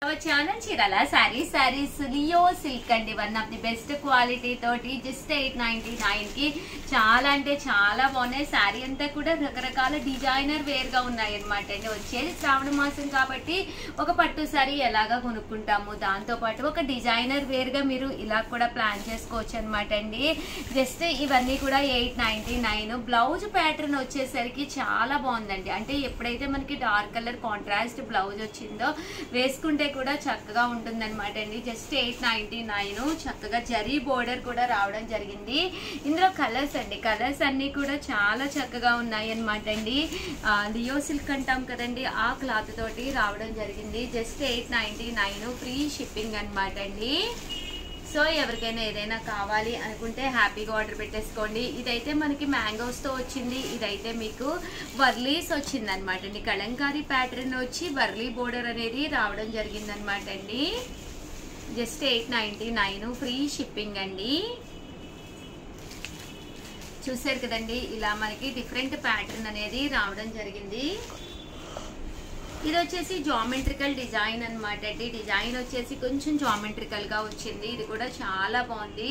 Our channel Chirala sarees Leo silk and one of the best quality toti just 899 ki chaala ante chaala బాగున్నాయి sorry అంతా కూడా రకరకాల designer wear గా ఉన్నాయి అన్నమాట అండి వచ్చేది శ్రావణ మాసం కాబట్టి ఒక పట్టు సారీ ఎలాగా కొనుక్కుంటాము దాంతో పాటు ఒక డిజైనర్ వేర్ గా మీరు ఇలా కూడా ప్లాన్ చేసుకోవచ్చు అన్నమాట అండి జస్ట్ ఇవన్నీ కూడా 899 బ్లౌజ్ ప్యాటర్న్ వచ్చేసరికి చాలా బాగుందండి అంటే ఎప్పుడైతే మనకి డార్క్ కలర్ కాంట్రాస్ట్ బ్లౌజ్ వచ్చిందో వేసుకుంటే కూడా చక్కగా ఉంటుందన్నమాట అండి జస్ట్ 899 చక్కగా జరీ బోర్డర్ కూడా రావడం జరిగింది ఇందులో కలర్స్ అండి కలర్స్ అన్ని కూడా చాలా చక్కగా ఉన్నాయి అన్నమాట అండి లియో సిల్క్ అంటాం కదండి ఆ క్లాత్ తోటి రావడం జరిగింది జస్ట్ 899 ఫ్రీ షిప్పింగ్ అన్నమాట అండి సో ఎవరికైనా ఏదైనా కావాలి అనుకుంటే హ్యాపీగా ఆర్డర్ పెట్టేసుకోండి ఇదైతే మనకి మ్యాంగోస్ తో వచ్చింది ఇదైతే మీకు వర్లీస్ వచ్చింది అనమాట అండి కలంకారీ ప్యాటర్న్ వచ్చి వర్లీ బోర్డర్ అనేది రావడం జరిగింది అనమాట అండి జస్ట్ 899 ఫ్రీ షిప్పింగ్ అండి చూసారు కదండి ఇలా మనకి డిఫరెంట్ ప్యాటర్న్ అనేది రావడం జరిగింది ఇది వచ్చేసి జామెట్రికల్ డిజైన్ అన్నమాట అండి డిజైన్ వచ్చేసి కొంచెం జామెట్రికల్ గా వచ్చింది ఇది కూడా చాలా బాగుంది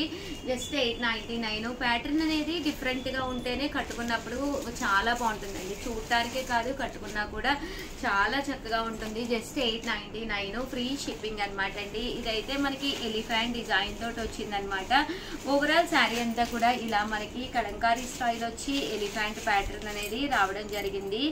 జస్ట్ 899 ప్యాటర్న్ అనేది డిఫరెంట్ గా ఉంటేనే కట్టుకున్నప్పుడు చాలా బాగుంటుందండి చూడటానికే కాదు కట్టుకున్నా కూడా చాలా చక్కగా ఉంటుంది జస్ట్ 899 ఫ్రీ షిప్పింగ్ అన్నమాట అండి ఇదైతే మనకి ఎలిఫెంట్ డిజైన్ తోటి వచ్చింది అనమాట ఓవరాల్ శారీ అంతా కూడా ఇలా మనకి కలంకారీ స్టైల్ వచ్చి ఎలిఫెంట్ ప్యాటర్న్ అనేది రావడం జరిగింది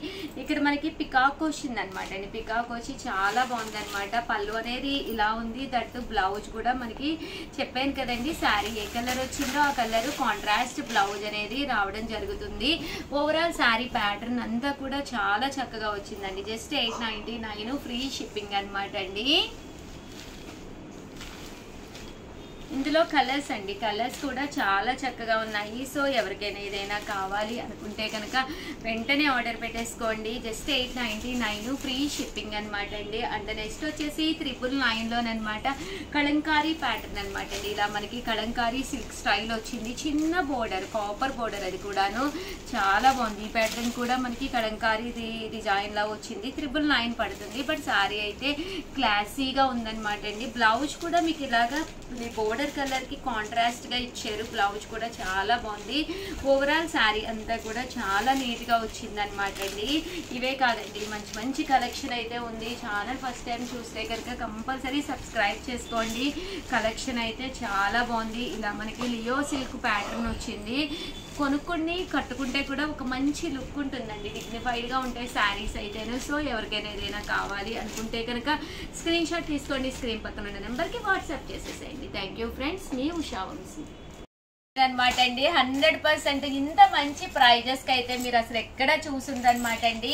ఇక్కడ మనకి పికాక్ వచ్చింది అనమాట పికాక్ వచ్చి చాలా బాగుంది అనమాట పళ్ళు అనేది ఇలా ఉంది దట్టు బ్లౌజ్ కూడా మనకి చెప్పాను కదండి శారీ ఏ కలర్ వచ్చిందో ఆ కలర్ కాంట్రాస్ట్ బ్లౌజ్ అనేది రావడం జరుగుతుంది ఓవరాల్ శారీ ప్యాటర్న్ అంతా కూడా చాలా చక్కగా వచ్చిందండి జస్ట్ 899 ఫ్రీ షిప్పింగ్ అనమాట అండి ఇందులో కలర్స్ అండి కలర్స్ కూడా చాలా చక్కగా ఉన్నాయి సో ఎవరికైనా ఏదైనా కావాలి అనుకుంటే కనుక వెంటనే ఆర్డర్ పెట్టేసుకోండి జస్ట్ 899 ఫ్రీ షిప్పింగ్ అనమాట అండి అండ్ నెక్స్ట్ వచ్చేసి 999 లోనమాట కలంకారీ ప్యాటర్న్ అనమాట అండి ఇలా మనకి కలంకారీ సిల్క్ స్టైల్ వచ్చింది చిన్న బోర్డర్ కాపర్ బోర్డర్ అది కూడాను చాలా బాగుంది ఈ ప్యాటర్న్ కూడా మనకి కలంకారీ డిజైన్ లా వచ్చింది 999 పడుతుంది బట్ సారీ అయితే క్లాసీగా ఉందన్నమాట అండి బ్లౌజ్ కూడా మీకు ఇలాగా బోర్డర్ కలర్ కి కాంట్రాస్ట్ గా ఇచ్చారు బ్లౌజ్ కూడా చాలా బాగుంది ఓవరాల్ శారీ అంతా కూడా చాలా నీట్ గా వచ్చింది అనమాట అండి ఇవే కాదండి మంచి మంచి కలెక్షన్ అయితే ఉంది ఛానల్ ఫస్ట్ టైం చూస్తే కనుక కంపల్సరీ సబ్స్క్రైబ్ చేసుకోండి కలెక్షన్ అయితే చాలా బాగుంది ఇలా మనకి లియో సిల్క్ ప్యాటర్న్ వచ్చింది కొనుక్కొని కట్టుకుంటే కూడా ఒక మంచి లుక్ ఉంటుందండి డిగ్నిఫైడ్ గా ఉంటాయి శారీస్ అయితేనే సో ఎవరికైనా ఏదైనా కావాలి అనుకుంటే కనుక స్క్రీన్ షాట్ తీసుకోండి స్క్రీన్ పక్కన ఉన్న నెంబర్ కి వాట్సాప్ చేసేసేయండి థ్యాంక్ యూ ఫ్రెండ్స్ మీ ఉషా వంశీ అనమాట అండి 100% ఇంత మంచి ప్రైజెస్ కి అయితే మీరు అసలు ఎక్కడ చూసుందనమాట అండి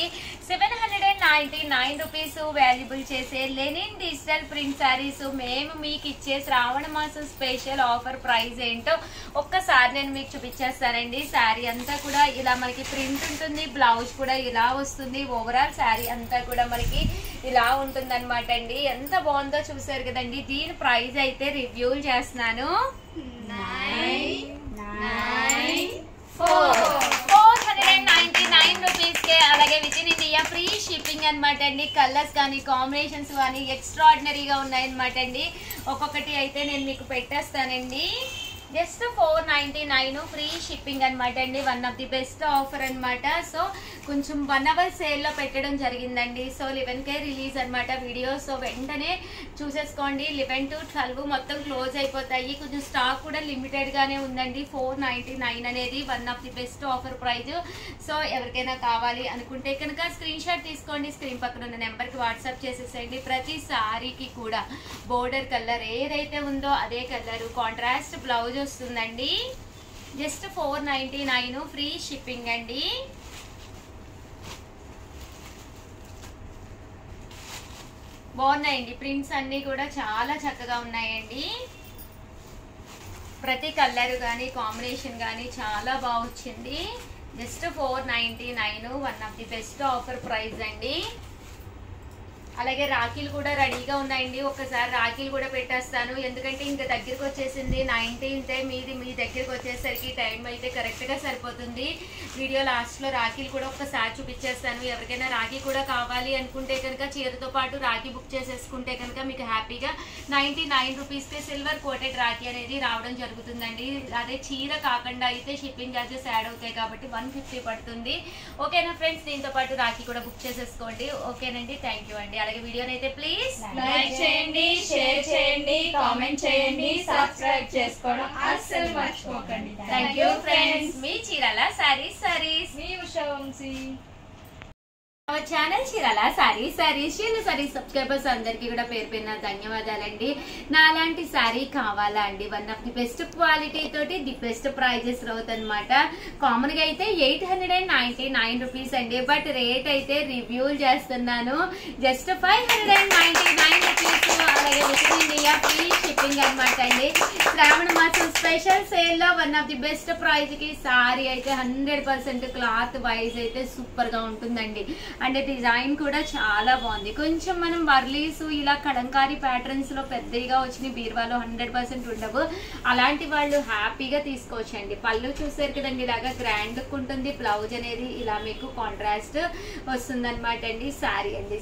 799 రూపీస్ వాల్యుబుల్ చేసే లెనిన్ డిజిటల్ ప్రింట్ శారీస్ మేము మీకు ఇచ్చే శ్రావణ మాసం స్పెషల్ ఆఫర్ ప్రైస్ ఏంటో ఒక్కసారి నేను మీకు చూపించేస్తానండి శారీ అంతా కూడా ఇలా మనకి ప్రింట్ ఉంటుంది బ్లౌజ్ కూడా ఇలా వస్తుంది ఓవరాల్ శారీ అంతా కూడా మనకి ఇలా ఉంటుంది అనమాట అండి ఎంత బాగుందో చూసారు కదండి దీని ప్రైస్ అయితే రివ్యూలు చేస్తున్నాను 499 రూపీస్ కే అలాగే with in India free shipping అనమాట అండి కలర్స్ కానీ కాంబినేషన్స్ కానీ ఎక్స్ట్రా ఆర్డినరీగా ఉన్నాయన్నమాట అండి ఒక్కొక్కటి అయితే నేను మీకు పెట్టేస్తానండి జస్ట్ 499 ఫ్రీ షిప్పింగ్ అనమాట అండి one of the best offer అనమాట సో కొంచెం 1 అవర్ సేల్ లో పెట్టడం జరిగిందండి సో 11K రిలీజ్ అనమాట వీడియో సో వెంటనే చూసేసుకోండి 11 to 12 మొత్తం క్లోజ్ అయిపోతాయి కొంచెం స్టాక్ కూడా లిమిటెడ్ గానే ఉందండి 499 అనేది one of the best offer prize so ఎవరికైనా కావాలి అనుకుంటే కనుక స్క్రీన్ షాట్ తీసుకోండి స్క్రీన్ పక్కన ఉన్న నెంబర్ కి వాట్సాప్ చేసేసేయండి ప్రతి సారీకి కూడా బోర్డర్ కలర్ ఏదైతే ఉందో అదే కలర్ కాంట్రాస్ట్ బ్లౌజ్ వస్తుందండి జస్ట్ 499 ఫ్రీ షిప్పింగ్ అండి బాగున్నాయండి ప్రింట్స్ అన్ని కూడా చాలా చక్కగా ఉన్నాయండి ప్రతి కలర్ కానీ కాంబినేషన్ కానీ చాలా బాగా వచ్చింది just 499 one of the best offer price అండి అలాగే రాఖీలు కూడా రెడీగా ఉన్నాయండి. ఒక్కసారి రాఖీలు కూడా పెట్టేస్తాను, ఎందుకంటే ఇంకా దగ్గరికి వచ్చేసింది 19th. మీ దగ్గరికి వచ్చేసరికి టైం అయితే కరెక్ట్గా సరిపోతుంది. వీడియో లాస్ట్లో రాఖీలు కూడా ఒక్కసారి చూపించేస్తాను. ఎవరికైనా రాఖీ కూడా కావాలి అనుకుంటే కనుక చీరతో పాటు రాఖీ బుక్ చేసేసుకుంటే కనుక మీకు హ్యాపీగా 99 రూపీస్కి సిల్వర్ కోటెడ్ రాఖీ అనేది రావడం జరుగుతుందండి. అదే చీర కాకుండా అయితే షిప్పింగ్ ఛార్జెస్ యాడ్ అవుతాయి కాబట్టి 150 పడుతుంది. ఓకేనా ఫ్రెండ్స్, దీంతో పాటు రాఖీ కూడా బుక్ చేసేసుకోండి. ఓకేనండి, థ్యాంక్ యూ అండి. అలాగే వీడియోనైతే ప్లీజ్ లైక్ చేయండి, షేర్ చేయండి, కామెంట్ చేయండి, సబ్స్క్రైబ్ చేసుకోవడం అస్సలు మర్చిపోకండి. Thank you friends. మీ చీరాల సారీస్ మీ Usha Vamshi. Our channel Chirala Sarees subscribers అందరికీ కూడా పేరు పేరున ధన్యవాదాలండి. నా అలాంటి శారీ కావాలా అండి, one of the best quality తోటి ది బెస్ట్ ప్రైజెస్ అవుతుంది అనమాట. కామన్ గా అయితే 899 రూపీస్ అండి, బట్ రేట్ అయితే రివ్యూలు చేస్తున్నాను. Just 599 rupees. అలాగే విత్ ఇండియా ఫ్రీ షిప్పింగ్ అనమాట అండి. శ్రావణ మాసం స్పెషల్ సేల్ లో one of the best price కి సారీ అయితే 100% క్లాత్ వైజ్ అయితే సూపర్ గా ఉంటుందండి. అంటే డిజైన్ కూడా చాలా బాగుంది. కొంచెం మనం వర్లీస్ ఇలా కలంకారీ ప్యాటర్న్స్ లో పెద్దగా వచ్చిన బీరువాలో 100% ఉండవు. అలాంటి వాళ్ళు హ్యాపీగా తీసుకోవచ్చండి. పళ్ళు చూసారు కదండి, ఇలాగా గ్రాండ్ లుక్ ఉంటుంది. బ్లౌజ్ అనేది ఇలా మీకు కాంట్రాస్ట్ వస్తుంది అనమాట అండి.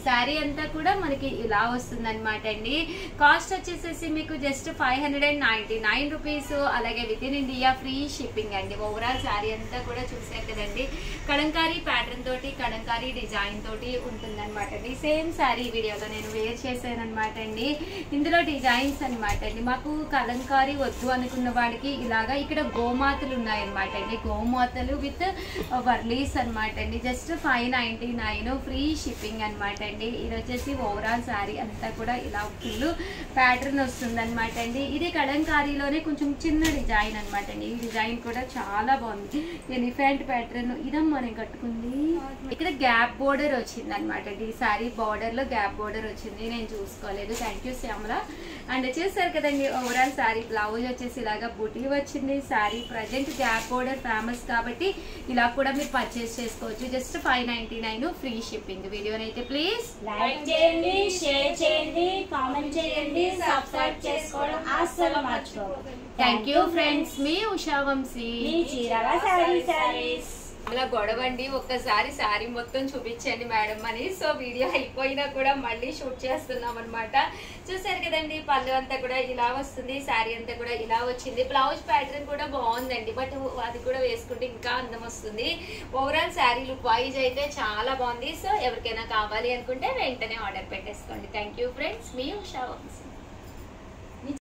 శారీ అంతా కూడా మనకి ఇలా వస్తుంది అనమాట అండి. కాస్ట్ వచ్చేసేసి మీకు జస్ట్ 599 రూపీస్. అలాగే with in India free shipping అండి. ఓవరాల్ శారీ అంతా కూడా చూసారు కదండి, కలంకారీ ప్యాటర్న్ తోటి కలంకారీ డిజైన్ తోటి ఉంటుంది అనమాట అండి. సేమ్ శారీ వీడియోలో నేను వేర్ చేశాను అనమాట అండి. ఇందులో డిజైన్స్ అనమాట అండి. మాకు కలంకారీ వద్దు అనుకున్న వాడికి ఇలాగా ఇక్కడ గోమాతలు ఉన్నాయన్నమాట అండి. గోమాతలు విత్ వర్లీస్ అనమాట అండి. జస్ట్ 599 ఫ్రీ షిప్పింగ్ అనమాట అండి. ఇది వచ్చేసి ఓవరాల్ శారీ అంతా కూడా ఇలా ఫుల్ ప్యాటర్న్ వస్తుంది అనమాట అండి. ఇది కలంకారీలోనే కొంచెం చిన్న డిజైన్ అనమాట అండి. ఈ డిజైన్ కూడా చాలా బాగుంది. ఎలిఫెంట్ ప్యాటర్న్ ఇదమ్మా నేను కట్టుకుంది. ఇక్కడ గ్యాప్ బోర్డర్ వచ్చింది అనమాట అండి. ఈ సారీ బార్డర్ లో గ్యాప్ బోర్డర్ వచ్చింది, నేను చూసుకోలేదు. Thank you Shyamala. అండ్ చూసారు కదండి, ఓవరాల్ సారీ బ్లౌజ్ వచ్చేసి ఇలాగా బుటీ వచ్చింది. Sari present gap border famous కాబట్టి ఇలా కూడా మీరు పర్చేస్ చేసుకోవచ్చు. Just 599 free shipping. వీడియోనైతే ప్లీజ్ లైక్ చేయండి, షేర్ చేయండి, కామెంట్ చేయండి, సబ్స్క్రైబ్ చేసుకోవడం అస్సలు మర్చిపోకండి. Thank you friends. మీ ఉషా వంశీ. మీ చీరాల సారీస్. అలా గొడవండి, ఒక్కసారి శారీ మొత్తం చూపించండి మేడం అని. సో వీడియో అయిపోయినా కూడా మళ్ళీ షూట్ చేస్తున్నాం అనమాట. చూసారు కదండి, పళ్ళు అంతా కూడా ఇలా వస్తుంది, శారీ అంతా కూడా ఇలా వచ్చింది. బ్లౌజ్ ప్యాటర్న్ కూడా బాగుందండి, బట్ అది కూడా వేసుకుంటే ఇంకా అందం వస్తుంది. ఓవరాల్ శారీ లుక్ వైజ్ అయితే చాలా బాగుంది. సో ఎవరికైనా కావాలి అనుకుంటే వెంటనే ఆర్డర్ పెట్టేసుకోండి. Thank you friends. మీ ఉషా వంశీ.